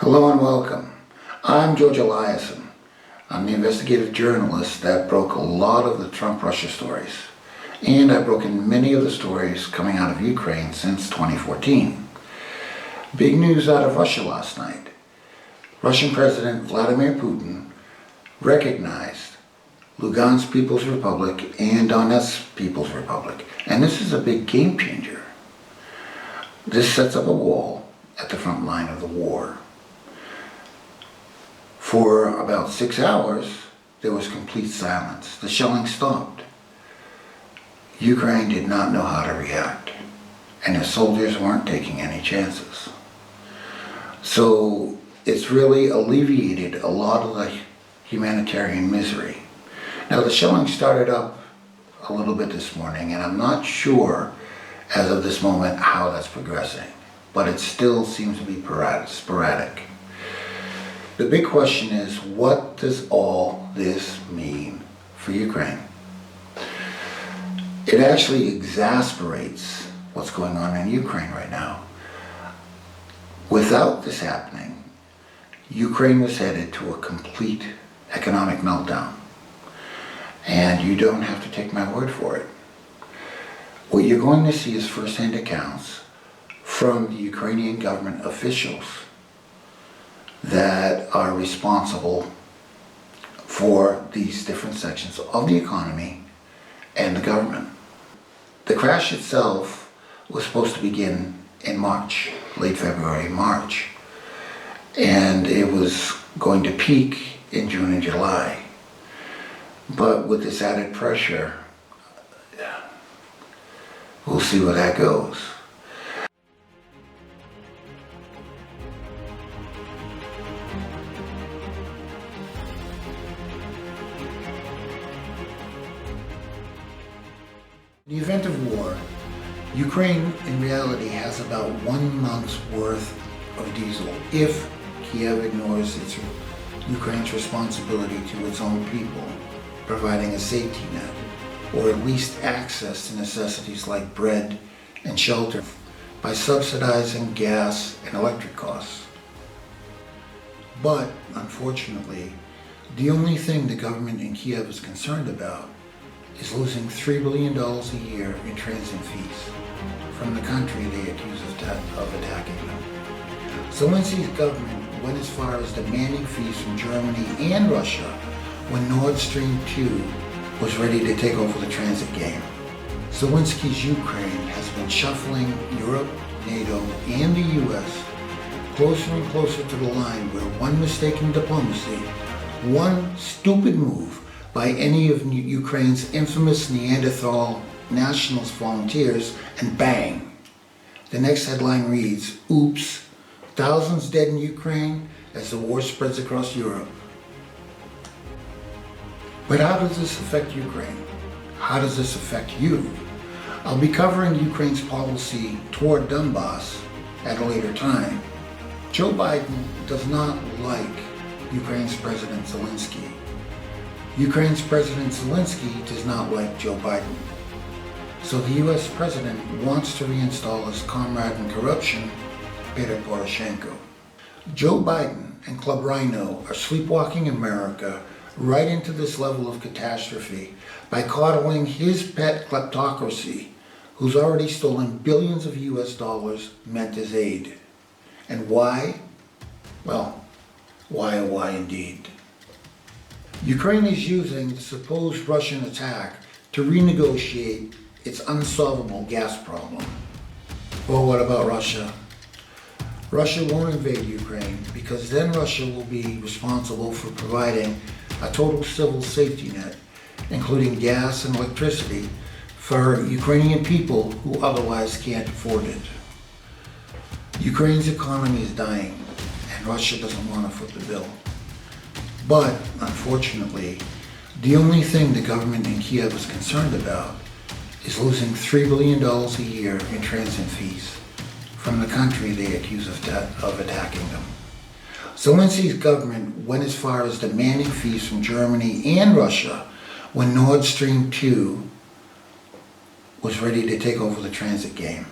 Hello and welcome. I'm George Eliason. I'm the investigative journalist that broke a lot of the Trump-Russia stories. And I've broken many of the stories coming out of Ukraine since 2014. Big news out of Russia last night. Russian President Vladimir Putin recognized Lugansk People's Republic and Donetsk People's Republic. And this is a big game changer. This sets up a wall at the front line of the war. For about 6 hours, there was complete silence. The shelling stopped. Ukraine did not know how to react, and the soldiers weren't taking any chances. So it's really alleviated a lot of the humanitarian misery. Now the shelling started up a little bit this morning, and I'm not sure as of this moment how that's progressing, but it still seems to be sporadic. The big question is, what does all this mean for Ukraine? It actually exasperates what's going on in Ukraine right now. Without this happening, Ukraine was headed to a complete economic meltdown. And you don't have to take my word for it. What you're going to see is first-hand accounts from the Ukrainian government officials that are responsible for these different sections of the economy and the government. The crash itself was supposed to begin in March, late February, March, and it was going to peak in June and July. But with this added pressure, we'll see where that goes. In the event of war, Ukraine in reality has about 1 month's worth of diesel if Kiev ignores Ukraine's responsibility to its own people, providing a safety net, or at least access to necessities like bread and shelter by subsidizing gas and electric costs. But, unfortunately, the only thing the government in Kiev is concerned about is losing $3 billion a year in transit fees from the country they accuse of attacking them. Zelensky's government went as far as demanding fees from Germany and Russia when Nord Stream 2 was ready to take over the transit game. Zelensky's Ukraine has been shuffling Europe, NATO, and the US closer and closer to the line where one mistaken diplomacy, one stupid move by any of Ukraine's infamous Neanderthal nationalist volunteers, and bang! The next headline reads, "Oops, thousands dead in Ukraine as the war spreads across Europe." But how does this affect Ukraine? How does this affect you? I'll be covering Ukraine's policy toward Donbass at a later time. Joe Biden does not like Ukraine's President Zelensky. Ukraine's President Zelensky does not like Joe Biden. So the US President wants to reinstall his comrade in corruption, Petro Poroshenko. Joe Biden and Club Rhino are sleepwalking America right into this level of catastrophe by coddling his pet kleptocracy, who's already stolen billions of US dollars meant as aid. And why? Well, why oh why indeed. Ukraine is using the supposed Russian attack to renegotiate its unsolvable gas problem. Well, what about Russia? Russia won't invade Ukraine because then Russia will be responsible for providing a total civil safety net, including gas and electricity, for Ukrainian people who otherwise can't afford it. Ukraine's economy is dying, and Russia doesn't want to foot the bill. But, unfortunately, the only thing the government in Kiev is concerned about is losing $3 billion a year in transit fees from the country they accuse of attacking them. Zelensky's government went as far as demanding fees from Germany and Russia when Nord Stream 2 was ready to take over the transit game.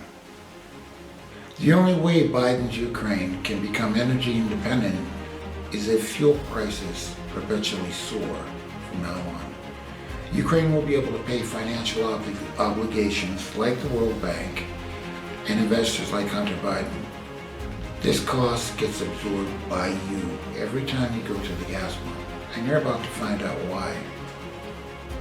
The only way Biden's Ukraine can become energy independent is if fuel prices perpetually soar from now on. Ukraine will be able to pay financial obligations like the World Bank and investors like Hunter Biden. This cost gets absorbed by you every time you go to the gas pump, and you're about to find out why.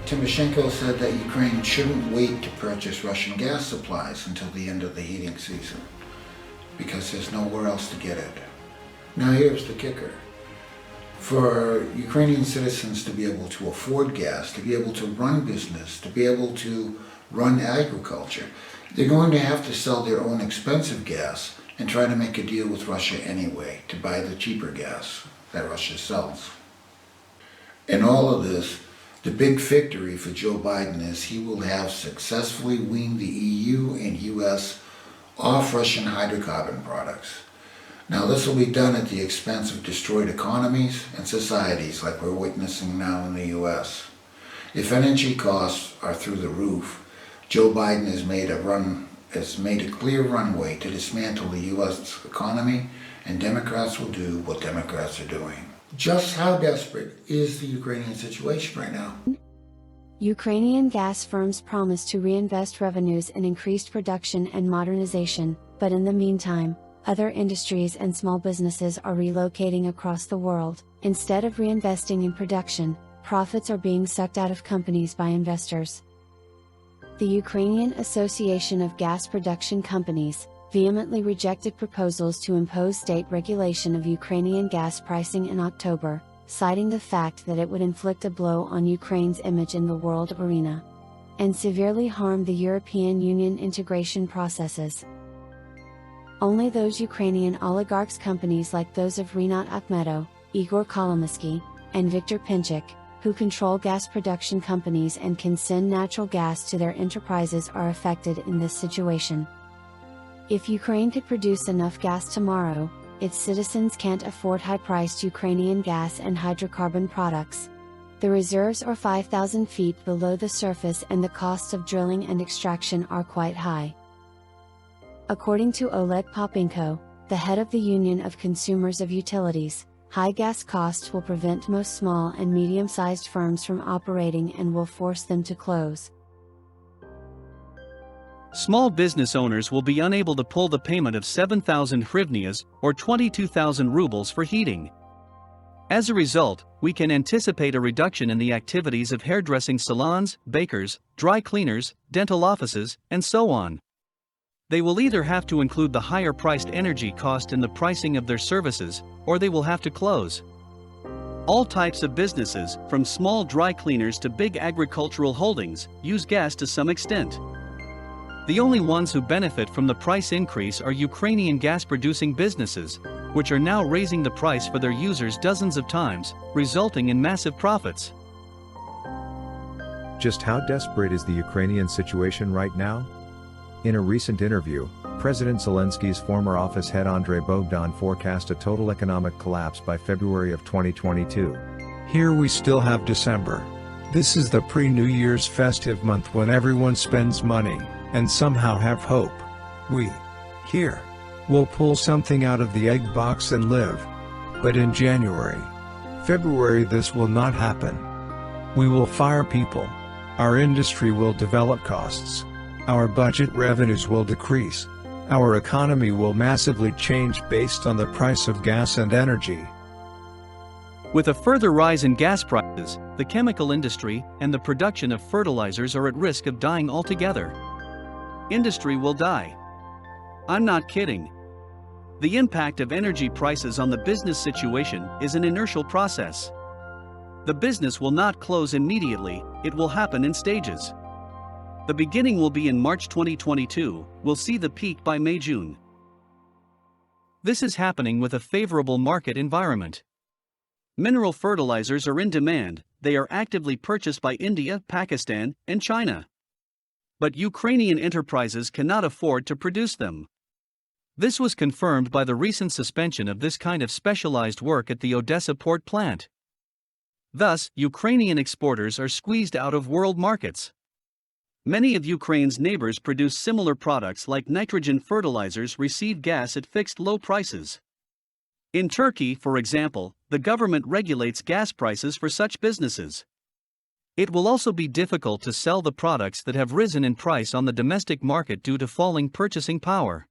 Timoshenko said that Ukraine shouldn't wait to purchase Russian gas supplies until the end of the heating season, because there's nowhere else to get it. Now here's the kicker. For Ukrainian citizens to be able to afford gas, to be able to run business, to be able to run agriculture, they're going to have to sell their own expensive gas and try to make a deal with Russia anyway to buy the cheaper gas that Russia sells. In all of this, the big victory for Joe Biden is he will have successfully weaned the EU and US off Russian hydrocarbon products. Now this will be done at the expense of destroyed economies and societies like we're witnessing now in the US. If energy costs are through the roof, Joe Biden has made a clear runway to dismantle the US economy, and Democrats will do what Democrats are doing. Just how desperate is the Ukrainian situation right now? Ukrainian gas firms promise to reinvest revenues in increased production and modernization, but in the meantime, other industries and small businesses are relocating across the world. Instead of reinvesting in production, profits are being sucked out of companies by investors. The Ukrainian Association of Gas Production Companies vehemently rejected proposals to impose state regulation of Ukrainian gas pricing in October, citing the fact that it would inflict a blow on Ukraine's image in the world arena and severely harm the European Union integration processes. Only those Ukrainian oligarchs, companies like those of Rinat Akhmedov, Igor Kolomoisky, and Viktor Pinchuk, who control gas production companies and can send natural gas to their enterprises, are affected in this situation. If Ukraine could produce enough gas tomorrow, its citizens can't afford high-priced Ukrainian gas and hydrocarbon products. The reserves are 5,000 feet below the surface and the costs of drilling and extraction are quite high. According to Oleg Popinko, the head of the Union of Consumers of Utilities, high gas costs will prevent most small and medium-sized firms from operating and will force them to close. Small business owners will be unable to pull the payment of 7,000 hryvnias or 22,000 rubles for heating. As a result, we can anticipate a reduction in the activities of hairdressing salons, bakers, dry cleaners, dental offices, and so on. They will either have to include the higher-priced energy cost in the pricing of their services, or they will have to close. All types of businesses, from small dry cleaners to big agricultural holdings, use gas to some extent. The only ones who benefit from the price increase are Ukrainian gas-producing businesses, which are now raising the price for their users dozens of times, resulting in massive profits. Just how desperate is the Ukrainian situation right now? In a recent interview, President Zelensky's former office head Andrei Bogdan forecast a total economic collapse by February of 2022. Here we still have December. This is the pre-New Year's festive month when everyone spends money and somehow have hope. We, here, will pull something out of the egg box and live. But in January, February, this will not happen. We will fire people. Our industry will develop costs. Our budget revenues will decrease. Our economy will massively change based on the price of gas and energy. With a further rise in gas prices, the chemical industry and the production of fertilizers are at risk of dying altogether. Industry will die. I'm not kidding. The impact of energy prices on the business situation is an inertial process. The business will not close immediately, it will happen in stages. The beginning will be in March 2022, we'll see the peak by May-June. This is happening with a favorable market environment. Mineral fertilizers are in demand, they are actively purchased by India, Pakistan, and China. But Ukrainian enterprises cannot afford to produce them. This was confirmed by the recent suspension of this kind of specialized work at the Odessa port plant. Thus, Ukrainian exporters are squeezed out of world markets. Many of Ukraine's neighbors produce similar products like nitrogen fertilizers receive gas at fixed low prices. In Turkey, for example, the government regulates gas prices for such businesses. It will also be difficult to sell the products that have risen in price on the domestic market due to falling purchasing power.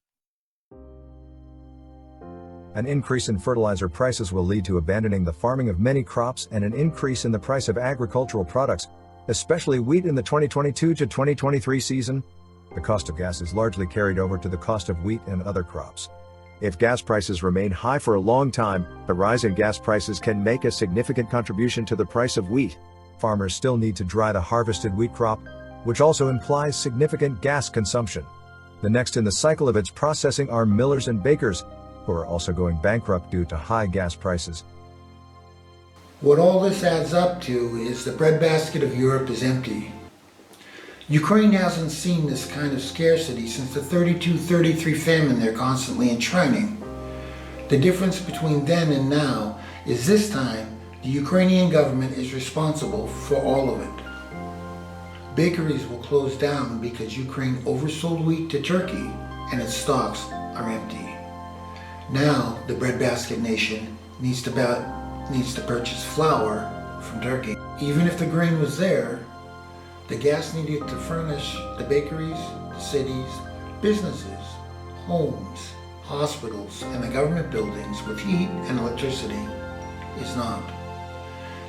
An increase in fertilizer prices will lead to abandoning the farming of many crops and an increase in the price of agricultural products, especially wheat in the 2022 to 2023 season. The cost of gas is largely carried over to the cost of wheat and other crops. If gas prices remain high for a long time, the rise in gas prices can make a significant contribution to the price of wheat. Farmers still need to dry the harvested wheat crop, which also implies significant gas consumption. The next in the cycle of its processing are millers and bakers, who are also going bankrupt due to high gas prices. What all this adds up to is the breadbasket of Europe is empty. Ukraine hasn't seen this kind of scarcity since the 32-33 famine they're constantly enshrining. The difference between then and now is this time the Ukrainian government is responsible for all of it. Bakeries will close down because Ukraine oversold wheat to Turkey and its stocks are empty. Now the breadbasket nation needs to purchase flour from Turkey. Even if the grain was there, the gas needed to furnish the bakeries, the cities, businesses, homes, hospitals, and the government buildings with heat and electricity is not.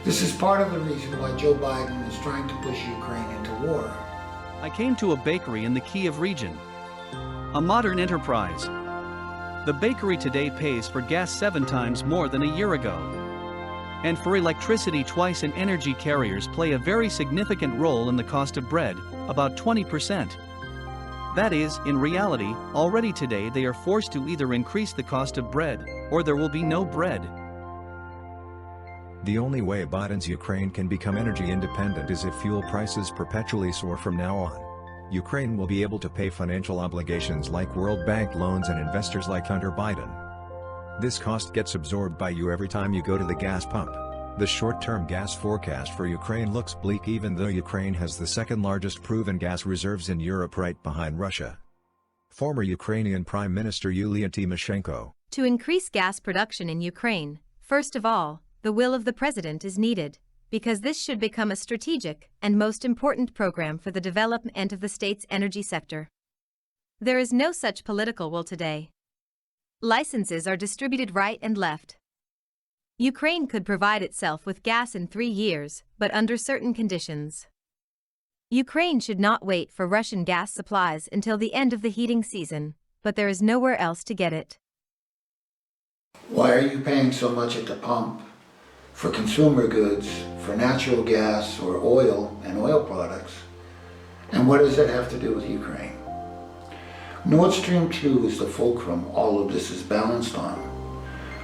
This is part of the reason why Joe Biden is trying to push Ukraine into war. I came to a bakery in the Kyiv region. A modern enterprise. The bakery today pays for gas 7 times more than a year ago. And for electricity twice, and energy carriers play a very significant role in the cost of bread, about 20%. That is, in reality, already today they are forced to either increase the cost of bread, or there will be no bread. The only way Biden's Ukraine can become energy independent is if fuel prices perpetually soar from now on. Ukraine will be able to pay financial obligations like World Bank loans and investors like Hunter Biden. This cost gets absorbed by you every time you go to the gas pump. The short-term gas forecast for Ukraine looks bleak, even though Ukraine has the second largest proven gas reserves in Europe, right behind Russia. Former Ukrainian Prime Minister Yulia Tymoshenko. To increase gas production in Ukraine, first of all, the will of the president is needed, because this should become a strategic and most important program for the development of the state's energy sector. There is no such political will today. Licenses are distributed right and left. Ukraine could provide itself with gas in 3 years, but under certain conditions. Ukraine should not wait for Russian gas supplies until the end of the heating season, but there is nowhere else to get it. Why are you paying so much at the pump for consumer goods, for natural gas or oil and oil products? And what does that have to do with Ukraine? Nord Stream 2 is the fulcrum all of this is balanced on.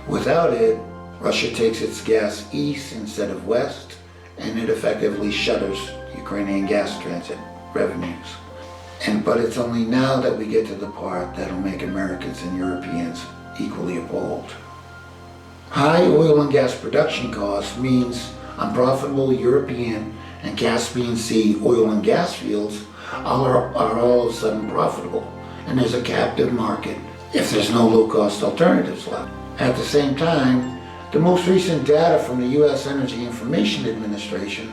Without it, Russia takes its gas east instead of west, and it effectively shutters Ukrainian gas transit revenues. But it's only now that we get to the part that'll make Americans and Europeans equally appalled. High oil and gas production costs means unprofitable European and Caspian Sea oil and gas fields are all of a sudden profitable, and there's a captive market if there's no low-cost alternatives left. At the same time, the most recent data from the U.S. Energy Information Administration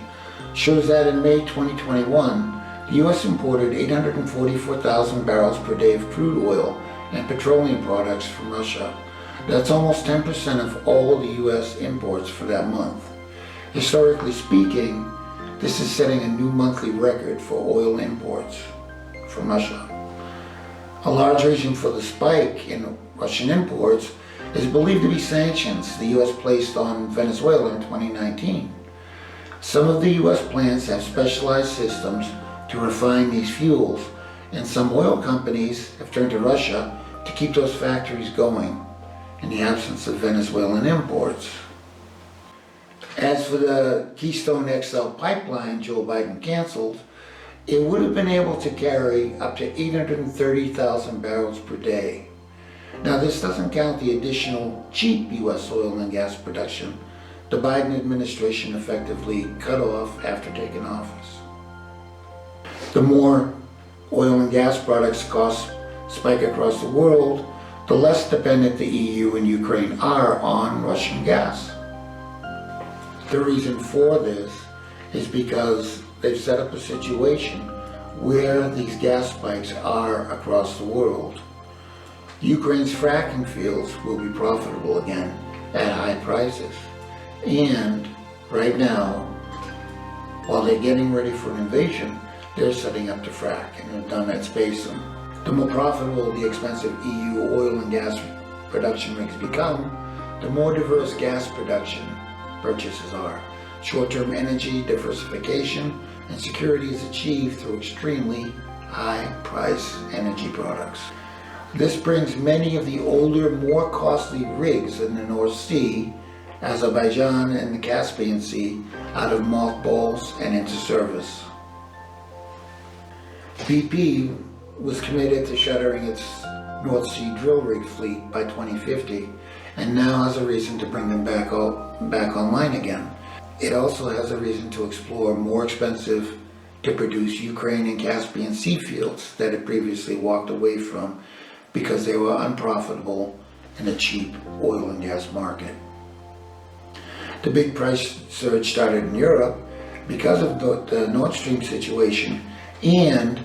shows that in May 2021, the U.S. imported 844,000 barrels per day of crude oil and petroleum products from Russia. That's almost 10% of all the U.S. imports for that month. Historically speaking, this is setting a new monthly record for oil imports from Russia. A large reason for the spike in Russian imports is believed to be sanctions the U.S. placed on Venezuela in 2019. Some of the U.S. plants have specialized systems to refine these fuels, and some oil companies have turned to Russia to keep those factories going in the absence of Venezuelan imports. As for the Keystone XL pipeline Joe Biden canceled, it would have been able to carry up to 830,000 barrels per day. Now, this doesn't count the additional cheap U.S. oil and gas production the Biden administration effectively cut off after taking office. The more oil and gas products costs spike across the world, the less dependent the EU and Ukraine are on Russian gas. The reason for this is because they've set up a situation where these gas spikes are across the world. Ukraine's fracking fields will be profitable again at high prices. And right now, while they're getting ready for an invasion, they're setting up to frack in the Donbass basin. The more profitable the expensive EU oil and gas production rigs become, the more diverse gas production purchases are. Short-term energy diversification and security is achieved through extremely high-price energy products. This brings many of the older, more costly rigs in the North Sea, Azerbaijan and the Caspian Sea out of mothballs and into service. BP was committed to shuttering its North Sea drill rig fleet by 2050 and now has a reason to bring them back online again. It also has a reason to explore more expensive to produce Ukraine and Caspian Sea fields that it previously walked away from because they were unprofitable in a cheap oil and gas market. The big price surge started in Europe because of the Nord Stream situation, and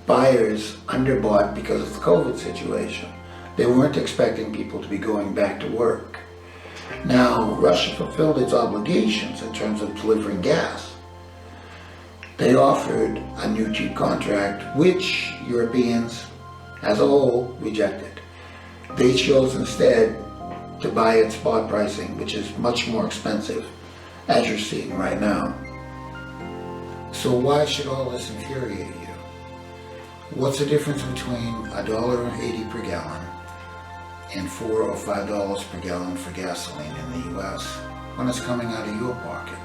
buyers underbought because of the COVID situation. They weren't expecting people to be going back to work. Now, Russia fulfilled its obligations in terms of delivering gas. They offered a new cheap contract, which Europeans as a whole rejected. They chose instead to buy at spot pricing, which is much more expensive, as you're seeing right now. So why should all this infuriate you? What's the difference between $1.80 per gallon and $4 or $5 per gallon for gasoline in the US when it's coming out of your pocket?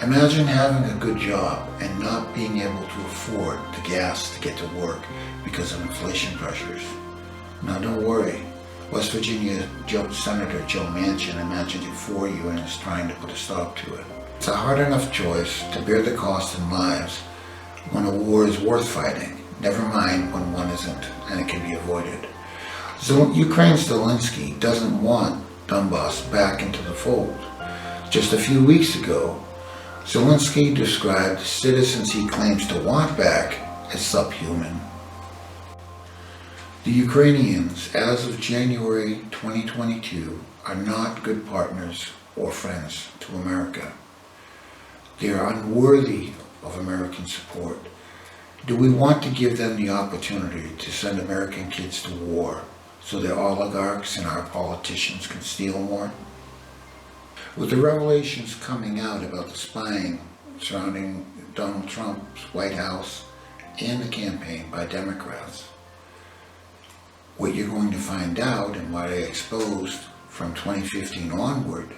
Imagine having a good job and not being able to afford the gas to get to work because of inflation pressures. Now don't worry, West Virginia Senator Joe Manchin imagined it for you and is trying to put a stop to it. It's a hard enough choice to bear the cost in lives when a war is worth fighting, never mind when one isn't and it can be avoided. Ukraine's Zelensky doesn't want Donbass back into the fold. Just a few weeks ago, Zelensky described citizens he claims to want back as subhuman. The Ukrainians, as of January 2022, are not good partners or friends to America. They are unworthy of American support. Do we want to give them the opportunity to send American kids to war so their oligarchs and our politicians can steal more? With the revelations coming out about the spying surrounding Donald Trump's White House and the campaign by Democrats, what you're going to find out and what I exposed from 2015 onward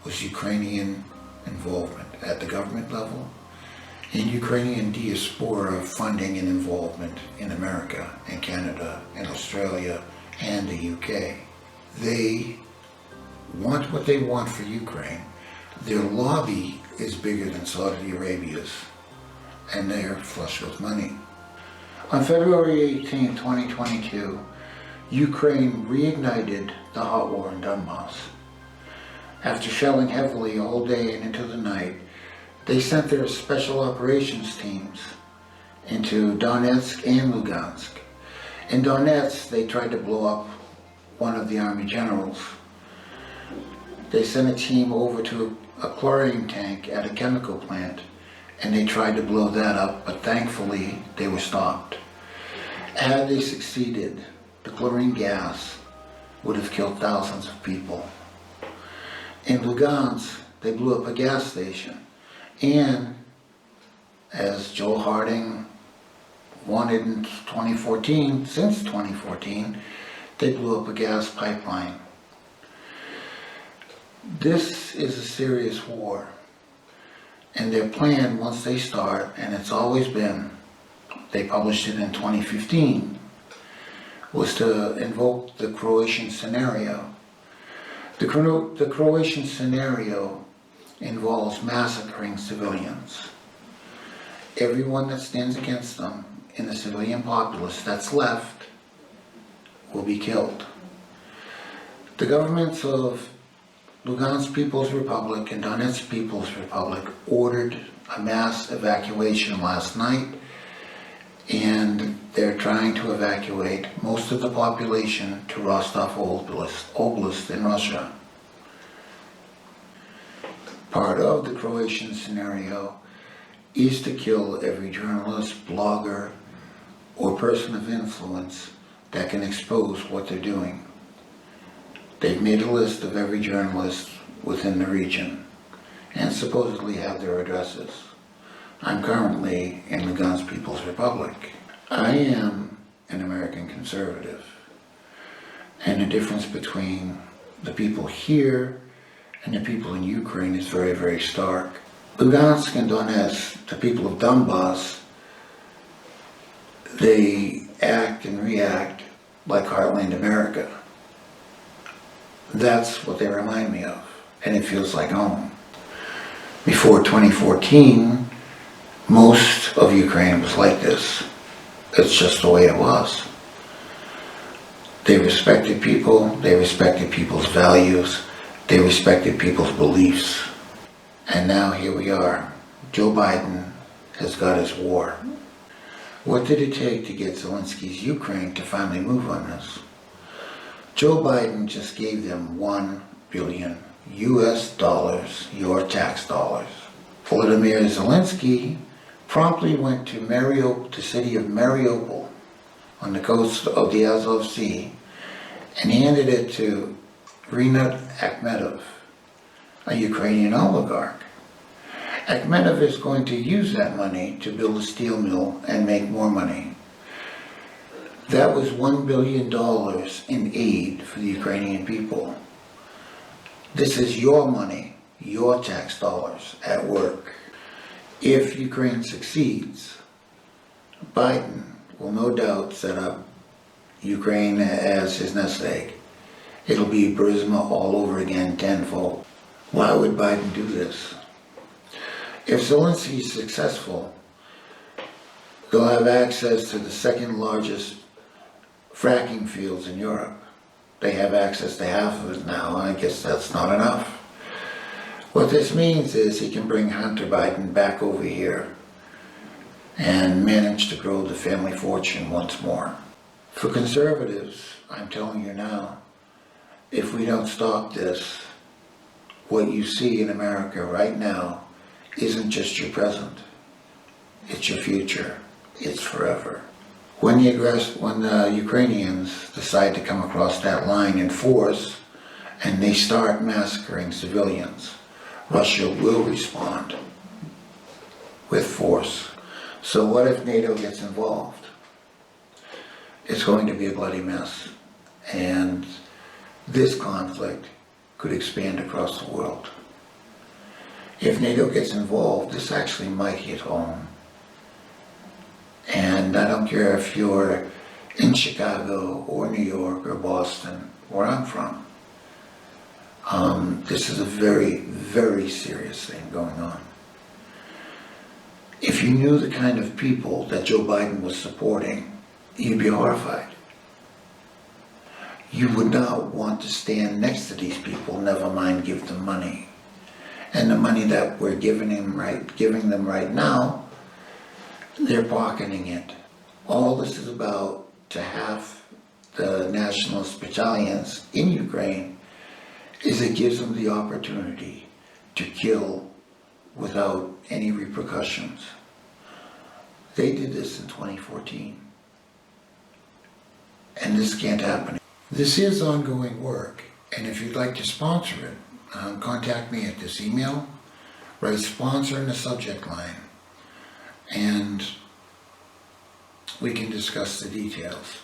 was Ukrainian involvement at the government level and Ukrainian diaspora funding and involvement in America and Canada and Australia and the UK. They want what they want for Ukraine. Their lobby is bigger than Saudi Arabia's, and they're flush with money. On February 18, 2022, Ukraine reignited the hot war in Donbass. After shelling heavily all day and into the night, they sent their special operations teams into Donetsk and Lugansk. In Donetsk, they tried to blow up one of the army generals. They sent a team over to a chlorine tank at a chemical plant, and they tried to blow that up, but thankfully they were stopped. Had they succeeded, the chlorine gas would have killed thousands of people. In Lugansk, they blew up a gas station, and as Joe Harding wanted in 2014, since 2014, they blew up a gas pipeline. This is a serious war, and their plan, once they start, and it's always been, they published it in 2015, was to invoke the Croatian scenario. The Croatian scenario involves massacring civilians. everyone that stands against them in the civilian populace that's left will be killed. The governments of Lugansk People's Republic and Donetsk People's Republic ordered a mass evacuation last night, and they're trying to evacuate most of the population to Rostov Oblast in Russia. Part of the Croatian scenario is to kill every journalist, blogger, or person of influence that can expose what they're doing. They've made a list of every journalist within the region and supposedly have their addresses. I'm currently in Lugansk People's Republic. I am an American conservative, and the difference between the people here and the people in Ukraine is very, very stark. Lugansk and Donetsk, the people of Donbass, they act and react like heartland America. That's what they remind me of, and it feels like home. Before 2014, most of Ukraine was like this. It's just the way it was. They respected people, they respected people's values, they respected people's beliefs. And now here we are. Joe Biden has got his war. What did it take to get Zelensky's Ukraine to finally move on this? Joe Biden just gave them $1 billion US dollars, your tax dollars. Volodymyr Zelensky promptly went to the city of Mariupol on the coast of the Azov Sea and handed it to Rinat Akhmedov, a Ukrainian oligarch. Akhmedov is going to use that money to build a steel mill and make more money. That was $1 billion in aid for the Ukrainian people. This is your money, your tax dollars at work. If Ukraine succeeds, Biden will no doubt set up Ukraine as his nest egg. It'll be Burisma all over again tenfold. Why would Biden do this? If Zelensky is successful, they'll have access to the second largest fracking fields in Europe. They have access to half of it now. I guess that's not enough. What this means is he can bring Hunter Biden back over here and manage to grow the family fortune once more. For conservatives, I'm telling you now, if we don't stop this, what you see in America right now isn't just your present, it's your future, it's forever. When the Ukrainians decide to come across that line in force and they start massacring civilians, Russia will respond with force. So what if NATO gets involved? It's going to be a bloody mess, and this conflict could expand across the world. If NATO gets involved, this actually might hit home. And I don't care if you're in Chicago or New York or Boston, where I'm from. This is a very, very serious thing going on. If you knew the kind of people that Joe Biden was supporting, you'd be horrified. You would not want to stand next to these people, never mind give them money. And the money that we're giving them right now, they're pocketing it. All this is about to have the nationalist battalions in Ukraine is it gives them the opportunity to kill without any repercussions. They did this in 2014. And this can't happen. This is ongoing work, and if you'd like to sponsor it, contact me at this email, write sponsor in the subject line, and we can discuss the details.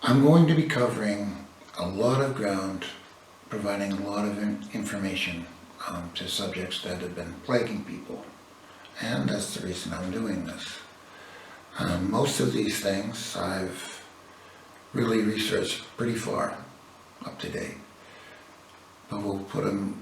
I'm going to be covering a lot of ground, providing a lot of information to subjects that have been plaguing people, and that's the reason I'm doing this. Most of these things I've really researched pretty far up to date, but we'll put them